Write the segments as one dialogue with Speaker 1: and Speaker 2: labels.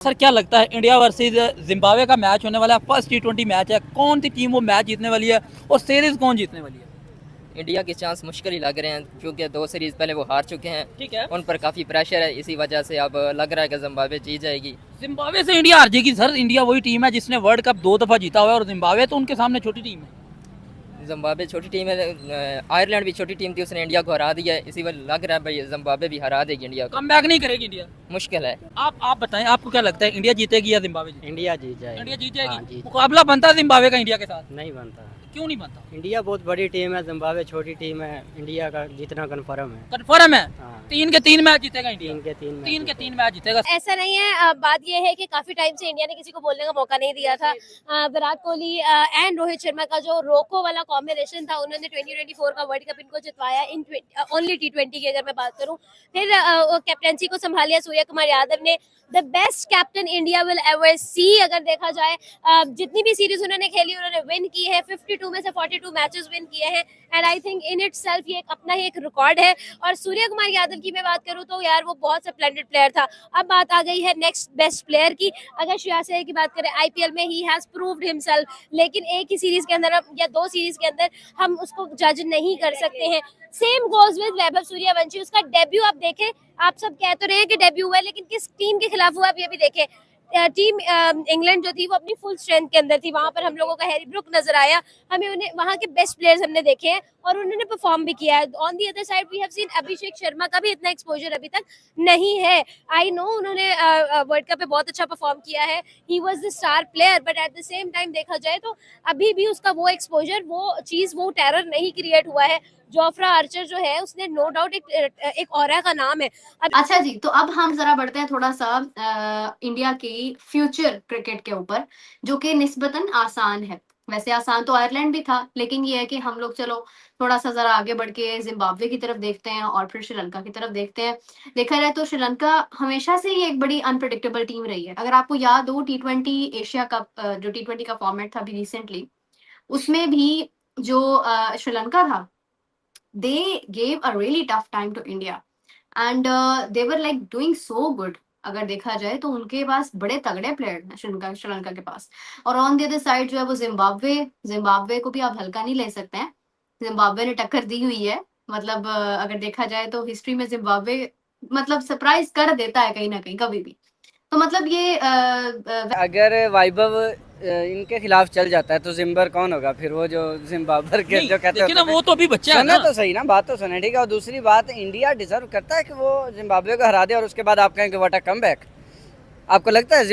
Speaker 1: Sir क्या लगता है इंडिया वर्सेस जिम्बाब्वे का मैच होने वाला है, फर्स्ट टी20 मैच है, कौन सी टीम वो मैच जीतने वाली है और सीरीज कौन जीतने वाली है?
Speaker 2: इंडिया के चांस मुश्किल ही लग रहे हैं क्योंकि 2 सीरीज पहले वो हार चुके हैं।
Speaker 1: ठीक है।
Speaker 2: उन पर काफ़ी प्रेशर है, इसी वजह से अब लग रहा है कि जिम्बाब्वे जीत जाएगी।
Speaker 1: जिम्बाब्वे से इंडिया हार जाएगी सर? इंडिया वही टीम है जिसने वर्ल्ड कप 2 दफा जीता हुआ है और जिम्बाब्वे तो उनके सामने छोटी टीम है।
Speaker 2: जिम्बाब्वे छोटी टीम है, आयरलैंड भी छोटी टीम थी, उसने इंडिया को हरा दिया है। इसी वजह लग रहा है भाई जिम्बाब्वे भी हरा देगी इंडिया को।
Speaker 1: कम बैक नहीं करेगी इंडिया?
Speaker 2: मुश्किल है।
Speaker 1: आप बताएं, आपको क्या लगता है इंडिया जीतेगी या जिम्बाब्वे जीतेगी?
Speaker 3: इंडिया जीत जाएगी।
Speaker 1: इंडिया जीत
Speaker 3: हाँ,
Speaker 1: जाएगी।
Speaker 3: जीत।
Speaker 1: मुकाबला बनता है जिम्बाब्वे का इंडिया के साथ?
Speaker 3: नहीं बनता।
Speaker 1: क्यों नहीं बनता?
Speaker 3: इंडिया बहुत बड़ी टीम है, जिम्बाब्वे छोटी टीम है। इंडिया का जीतना कन्फर्म है।
Speaker 1: कन्फर्म है?
Speaker 3: हाँ।
Speaker 1: 3 के 3 मैच जीतेगा इंडिया?
Speaker 3: 3 के 3
Speaker 1: तीन के 3 मैच जीतेगा।
Speaker 4: ऐसा नहीं है। बात यह है कि काफी टाइम से इंडिया ने किसी को बोलने का मौका नहीं दिया था। विराट कोहली एंड रोहित शर्मा का जो रोको वाला कॉम्बिनेशन था, उन्होंने 2024 का वर्ल्ड कप इनको जितवाया इन ओनली टी20 की अगर मैं बात करूं। फिर कैप्टनसी को संभालिया सूर्य कुमार यादव ने। The best captain India will ever see. अगर देखा जाए जितनी भी सीरीज उन्होंने खेली उन्होंने विन की है। 52 में से 42 मैचेस विन किए हैं and I think in it self ये अपना ही एक रिकॉर्ड है। और सूर्य कुमार यादव की मैं बात करूं तो यार वो बहुत स्प्लेंडेड प्लेयर था। अब बात आ गई है नेक्स्ट बेस्ट प्लेयर की। अगर श्रेयस अय्यर की बात करें, आईपीएल में ही हैज प्रूव्ड हिमसेल्फ, लेकिन एक ही सीरीज के अंदर या 2 सीरीज के अंदर हम उसको जज नहीं कर सकते हैं। Same goes with Vaibhav Suryavanshi. उसका डेब्यू आप देखें, आप सब कह तो रहे हैं कि डेब्यू हुआ है, लेकिन किस टीम के खिलाफ हुआ आप ये भी देखें। टीम इंग्लैंड जो थी वो अपनी फुल स्ट्रेंथ के अंदर थी। वहां पर हम लोगों का हैरी ब्रुक नजर आया, हमें उन्हें वहां के बेस्ट प्लेयर्स हमने देखे हैं और उन्होंने परफॉर्म भी किया है। On the other side we have seen Abhishek Sharma का भी इतना एक्सपोजर अभी तक नहीं है। आई नो उन्होंने वर्ल्ड कप पे बहुत अच्छा परफॉर्म किया है, he was the star player, but at the same time देखा जाए तो अभी भी उसका वो एक्सपोजर, वो चीज, वो टेरर नहीं क्रिएट हुआ है। जोफ्रा आर्चर जो है उसने नो डाउट एक ऑरा का नाम है।
Speaker 5: अच्छा जी, तो अब हम जरा बढ़ते हैं थोड़ा सा इंडिया की फ्यूचर क्रिकेट के ऊपर, जो कि निस्बतन आसान है। वैसे आसान तो आयरलैंड भी था, लेकिन ये है कि हम लोग चलो थोड़ा सा जरा आगे बढ़ के जिम्बाब्वे की तरफ देखते हैं और फिर श्रीलंका की तरफ देखते हैं। देखा जाए तो श्रीलंका हमेशा से ही एक बड़ी अनप्रिडिक्टेबल टीम रही है। अगर आपको याद हो टी20 एशिया कप, जो टी20 का फॉर्मेट था अभी रिसेंटली, उसमें भी जो श्रीलंका था, they gave a really tough time to India and they were like doing so good। अगर देखा जाए तो उनके पास बड़े तगड़े प्लेयर हैं श्रीलंका के पास। और ऑन द अदर साइड जो है वो जिम्बाब्वे को भी आप हल्का नहीं ले सकते हैं। जिम्बाब्वे ने टक्कर दी हुई है। मतलब अगर देखा जाए तो हिस्ट्री में जिम्बाब्वे मतलब सरप्राइज कर देता है कहीं ना कहीं कभी भी। तो मतलब ये
Speaker 3: अगर वैभव इनके खिलाफ चल जाता है तो जिम्बर कौन होगा फिर? वो जो जिम्बाब्वे के जो कहते
Speaker 1: लेकिन
Speaker 3: हैं
Speaker 1: वो तो अभी बच्चा है
Speaker 3: सुना
Speaker 1: ना।
Speaker 3: तो सही ना, बात तो सुने, ठीक है। और दूसरी बात, इंडिया डिजर्व करता है कि वो जिम्बाब्वे को हरा दे और उसके बाद आप कहें कि व्हाट अ कमबैक। आपको लगता है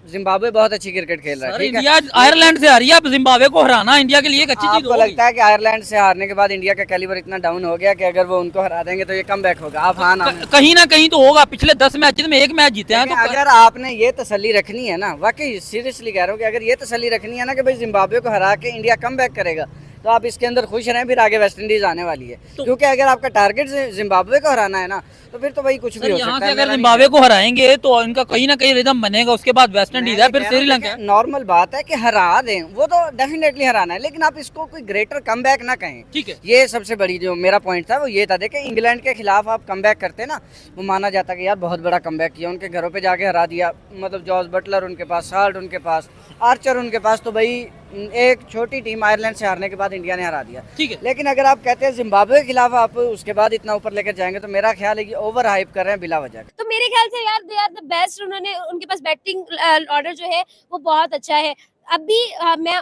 Speaker 3: जिम्बाब्वे बहुत अच्छी क्रिकेट खेल रहा है?
Speaker 1: सर
Speaker 3: ठीक है,
Speaker 1: इंडिया आयरलैंड से हारी है, अब जिम्बाब्वे को हराना इंडिया के लिए एक अच्छी चीज
Speaker 3: आपको
Speaker 1: होगी।
Speaker 3: लगता है कि आयरलैंड से हारने के बाद इंडिया का कैलिबर इतना डाउन हो गया कि अगर वो उनको हरा देंगे तो ये कमबैक होगा? आप हाँ ना?
Speaker 1: कहीं ना कहीं तो होगा। पिछले 10 मैचेस में एक मैच जीते हैं
Speaker 3: लेकिन
Speaker 1: तो
Speaker 3: अगर आपने ये तसल्ली रखनी है ना, वाकई सीरियसली कह रहा हूँ कि अगर ये तसल्ली रखनी है ना कि भाई जिम्बाब्वे को हरा के इंडिया कमबैक करेगा, तो आप इसके अंदर खुश रहें। फिर आगे वेस्ट इंडीज आने वाली है, क्योंकि अगर आपका टारगेट जिम्बाब्वे को हराना है ना, तो फिर तो भाई कुछ भी हो
Speaker 1: यहाँ
Speaker 3: सकता
Speaker 1: से
Speaker 3: है।
Speaker 1: अगर जिम्बाब्वे को हराएंगे तो इनका कहीं ना कहीं रिदम बनेगा। उसके बाद वेस्ट इंडीज है, फिर श्रीलंका है।
Speaker 3: नॉर्मल बात है कि हरा दें, वो तो डेफिनेटली हराना है, लेकिन आप इसको कोई ग्रेटर कमबैक ना कहें।
Speaker 1: ठीक है।
Speaker 3: ये सबसे बड़ी जो मेरा पॉइंट था वो ये था। देखें, इंग्लैंड के खिलाफ आप कमबैक करते ना, वो माना जाता कि यार बहुत बड़ा कमबैक किया, उनके घरों पे जाके हरा दिया। मतलब जॉर्ज बटलर उनके पास, साल्ट उनके पास, आर्चर उनके पास, तो भाई एक छोटी टीम आयरलैंड से हारने के बाद इंडिया ने हरा दिया।
Speaker 1: ठीक है।
Speaker 3: लेकिन अगर आप कहते हैं जिम्बाब्वे के खिलाफ आप उसके बाद इतना ऊपर लेकर जाएंगे, तो मेरा ख्याल है कि ओवर हाइप कर रहे हैं बिला वजह।
Speaker 4: तो मेरे ख्याल से यार दे आर द बेस्ट। उन्होंने, उनके पास बैटिंग ऑर्डर जो है वो बहुत अच्छा है। अभी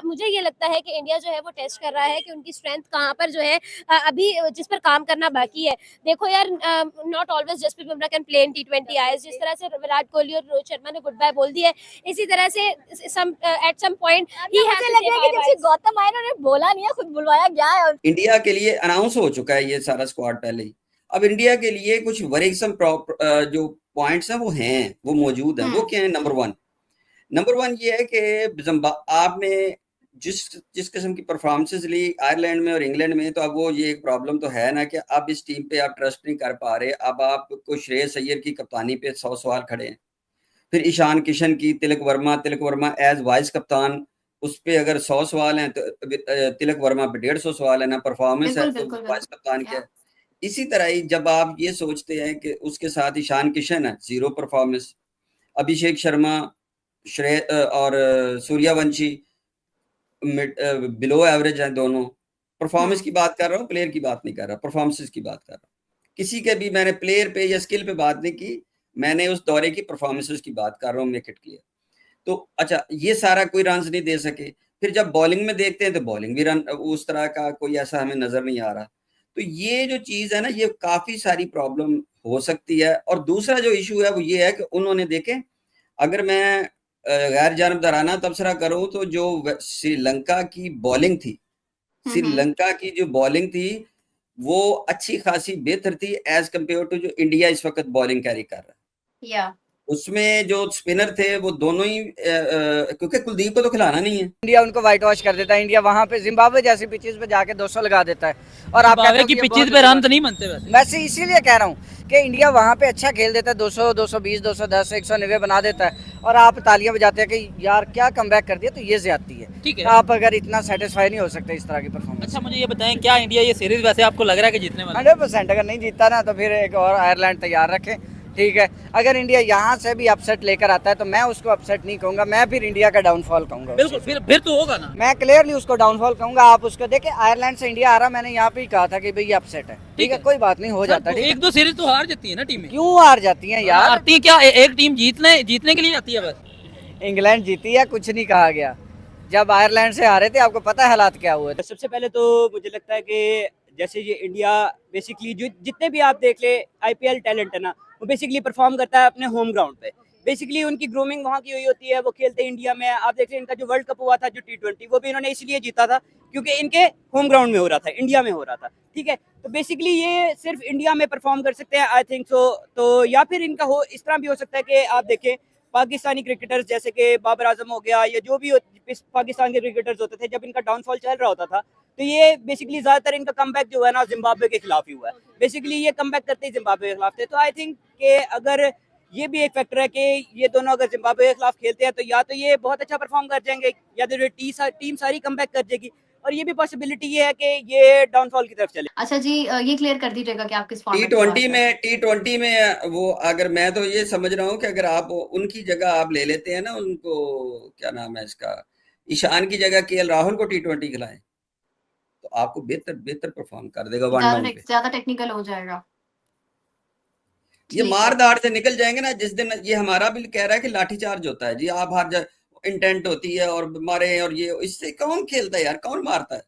Speaker 4: मुझे ये लगता है कि इंडिया जो है वो टेस्ट कर रहा है कि उनकी स्ट्रेंथ कहाँ पर जो है, अभी जिस पर काम करना बाकी है। देखो यार, not always Jasprit Bumrah can play in टी20 आईज। जिस तरह से विराट कोहली और रोहित शर्मा ने गुड बाय बोल दी है, इसी तरह से एट सम पॉइंट ही has to say bye bye. Gautam आयन ने बोला नहीं है, खुद बुलवाया गया है।
Speaker 6: इंडिया के लिए अनाउंस हो चुका है ये सारा स्क्वाड पहले ही। अब इंडिया के लिए कुछ वरीसम जो पॉइंट्स हैं वो मौजूद हैं। वो क्या है? नंबर वन ये है कि आपने जिस किस्म की परफॉर्मेंसेस ली आयरलैंड में और इंग्लैंड में, तो अब वो ये एक प्रॉब्लम तो है ना कि अब इस टीम पे आप ट्रस्ट नहीं कर पा रहे। अब आपको श्रेयस अय्यर की कप्तानी पे 100 सवाल खड़े हैं। फिर ईशान किशन की, तिलक वर्मा एज वाइस कप्तान, उस पे अगर 100 सवाल हैं तो तिलक वर्मा पे 150 सवाल है ना। परफॉर्मेंस है तो वाइस कप्तान क्या है। इसी तरह ही जब आप ये सोचते हैं कि उसके साथ ईशान किशन है, 0 परफॉर्मेंस। अभिषेक शर्मा, और सूर्यवंशी बिलो एवरेज हैं दोनों। परफॉर्मेंस की बात कर रहा हूँ, प्लेयर की बात नहीं कर रहा, परफॉर्मेंसेस की बात कर रहा हूँ। किसी के भी मैंने प्लेयर पे या स्किल पे बात नहीं की, मैंने उस दौरे की परफॉर्मेंसेस की बात कर रहा हूँ, मेक इट क्लियर। तो अच्छा, ये सारा कोई रन्स नहीं दे सके, फिर जब बॉलिंग में देखते हैं तो बॉलिंग भी रन उस तरह का कोई ऐसा हमें नजर नहीं आ रहा। तो ये जो चीज है ना, ये काफी सारी प्रॉब्लम हो सकती है। और दूसरा जो इशू है वो ये है कि उन्होंने देखे, अगर मैं गैर जानबदाराना तबसरा करूं तो जो श्रीलंका की बॉलिंग थी, श्रीलंका की जो बॉलिंग थी वो अच्छी खासी बेहतर थी एज कम्पेयर टू जो इंडिया इस वक्त बॉलिंग कैरी कर रहा है।
Speaker 5: या
Speaker 6: उसमें जो स्पिनर थे वो दोनों ही क्योंकि कुलदीप को तो खिलाना नहीं है।
Speaker 3: इंडिया उनको व्हाइट वॉश कर देता है। इंडिया वहां पे जिम्बाब्वे जैसी पिचेस पे जाके 200 लगा देता है। और आप कहते
Speaker 1: जिम्बाब्वे
Speaker 3: हो
Speaker 1: की
Speaker 3: कि ये
Speaker 1: पिचेस
Speaker 3: बहुत
Speaker 1: पे रन तो नहीं बनते वैसे।
Speaker 3: वैसे इसीलिए कह रहा हूँ कि इंडिया वहां पे अच्छा खेल देता है, 200, 220, 210, 190 बना देता है और आप तालियां बजाते हैं कि यार क्या कमबैक कर दिया। तो ये ज्यादती है।
Speaker 1: ठीक है।
Speaker 3: आप अगर इतना सेटिस्फाई नहीं हो सकते इस तरह की परफॉर्मेंस।
Speaker 1: अच्छा मुझे ये बताएं, क्या इंडिया ये सीरीज वैसे आपको लग रहा है कि जीतने वाला है?
Speaker 3: 100% अगर नहीं जीतता ना तो फिर एक और आयरलैंड तैयार रखें, ठीक है। अगर इंडिया यहाँ से भी अपसेट लेकर आता है तो मैं उसको अपसेट नहीं कहूंगा, मैं फिर इंडिया का डाउनफॉल कहूंगा।
Speaker 1: बिल्कुल, फिर तो होगा ना।
Speaker 3: मैं क्लियरली उसको डाउनफॉल कहूंगा। आप उसको देखें, आयरलैंड से इंडिया आ रहा, मैंने यहाँ पे ही कहा था कि भाई ये अपसेट है, ठीक है, कोई बात नहीं, हो जाता है, ठीक है।
Speaker 1: एक दो सीरीज तो हार जाती है ना टीमें।
Speaker 3: क्यों हार जाती हैं यार?
Speaker 1: हारती है क्या? एक टीम जीतने के लिए आती है बस।
Speaker 3: इंग्लैंड जीती है, कुछ नहीं कहा गया। जब आयरलैंड से हारे थे, आपको पता है हालात क्या हुए थे।
Speaker 7: सबसे पहले तो मुझे लगता है कि जैसे ये इंडिया बेसिकली जो जितने भी आप देख ले आईपीएल टैलेंट है ना, वो बेसिकली परफॉर्म करता है अपने होम ग्राउंड पे। बेसिकली उनकी ग्रूमिंग वहाँ की हुई होती है, वो खेलते हैं इंडिया में। आप देख लें इनका जो वर्ल्ड कप हुआ था जो T20, वो भी इन्होंने इसलिए जीता था क्योंकि इनके होम ग्राउंड में हो रहा था, इंडिया में हो रहा था, ठीक है। तो बेसिकली ये सिर्फ इंडिया में परफॉर्म कर सकते हैं, आई थिंक सो। तो या फिर इनका हो इस तरह भी हो सकता है कि आप देखें पाकिस्तानी क्रिकेटर्स जैसे कि बाबर आजम हो गया या जो भी पाकिस्तान के क्रिकेटर्स होते थे, जब इनका डाउनफॉल चल रहा होता था तो ये बेसिकली ज्यादातर इनका कमबैक जो है ना जिम्बाब्वे के खिलाफ ही हुआ है। बेसिकली ये कमबैक करते ही जिम्बाब्वे के खिलाफ थे। तो आई थिंक कि अगर ये भी एक फैक्टर है कि ये दोनों अगर जिम्बाब्वे के खिलाफ खेलते हैं तो या तो ये बहुत अच्छा परफॉर्म कर जाएंगे या तो टीम सारी कमबैक कर जाएगी। और ये भी पॉसिबिलिटी ये है कि ये डाउनफॉल की तरफ चले।
Speaker 5: अच्छा जी, ये क्लियर कर दीजिएगा कि आप किस फॉर्मेट
Speaker 6: टी20 में वो, अगर मैं तो ये समझ रहा हूँ कि अगर आप उनकी जगह आप ले लेते हैं ना, उनको क्या नाम है इसका, ईशान की जगह केएल राहुल को T20 खिलाएं तो आपको बेहतर परफॉर्म कर देगा वन डाउन पे।
Speaker 5: ज्यादा टेक्निकल हो जाएगा,
Speaker 6: ये मार दाड़ से निकल जाएंगे ना। जिस दिन ये हमारा बिल कह रहा है कि लाठीचार्ज होता है जी, आप हर इंटेंट होती है और मारे, और ये इससे कौन खेलता है यार, कौन मारता है?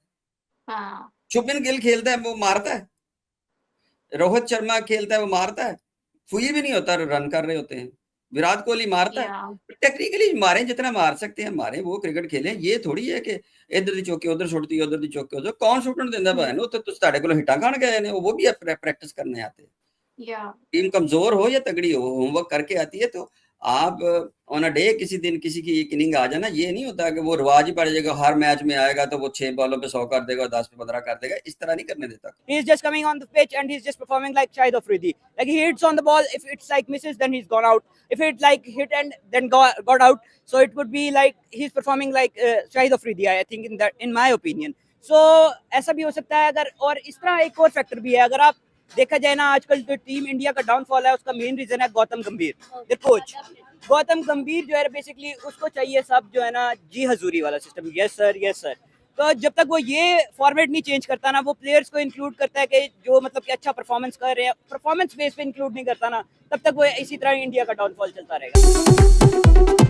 Speaker 5: हाँ।
Speaker 6: शुभमन गिल खेलता है वो मारता है, रोहित शर्मा खेलता है वो मारता है, फुई भी नहीं होता, रन कर रहे होते हैं, विराट कोहली मारता है। टेक्निकली मारे जितना मार सकते हैं मारे, वो क्रिकेट खेलें। ये थोड़ी है कि इधर दी चौके उधर सुटती है, उधर दी चौके उधर। कौन सुटन देंदा भाई नो, तो तुझे को हिटा खान गए ने, वो भी प्रैक्टिस करने आते हैं। टीम कमजोर हो या तगड़ी हो, होमवर्क करके आती है। तो आप ऑन अ डे किसी दिन किसी की एक इनिंग आ जाना, ये नहीं होता कि वो रिवाज ही पड़ जाएगा, हर मैच में आएगा तो वो 6 बॉलों पे 100 कर देगा, 10 पे 15 कर देगा। इस तरह नहीं करने देता।
Speaker 7: He is just coming on the pitch and he's just performing like Shahid Afridi. Like he hits on the ball, if it's like misses, then he's gone out. If it like hit and then got out, so it would be like he's performing like Shahid Afridi, I think in my opinion. So ऐसा भी हो सकता है अगर, और इस तरह एक और फैक्टर भी है। अगर आप देखा जाए ना, आजकल जो टीम इंडिया का डाउनफॉल है उसका मेन रीजन है गौतम गंभीर, द कोच। गौतम गंभीर जो है बेसिकली उसको चाहिए सब जो है ना जी हजूरी वाला सिस्टम, यस सर। तो जब तक वो ये फॉर्मेट नहीं चेंज करता ना, वो प्लेयर्स को इंक्लूड करता है कि जो मतलब कि अच्छा परफॉर्मेंस कर रहे हैं, परफॉर्मेंस बेस पे इंक्लूड नहीं करता ना, तब तक वो इसी तरह इंडिया का डाउनफॉल चलता रहेगा।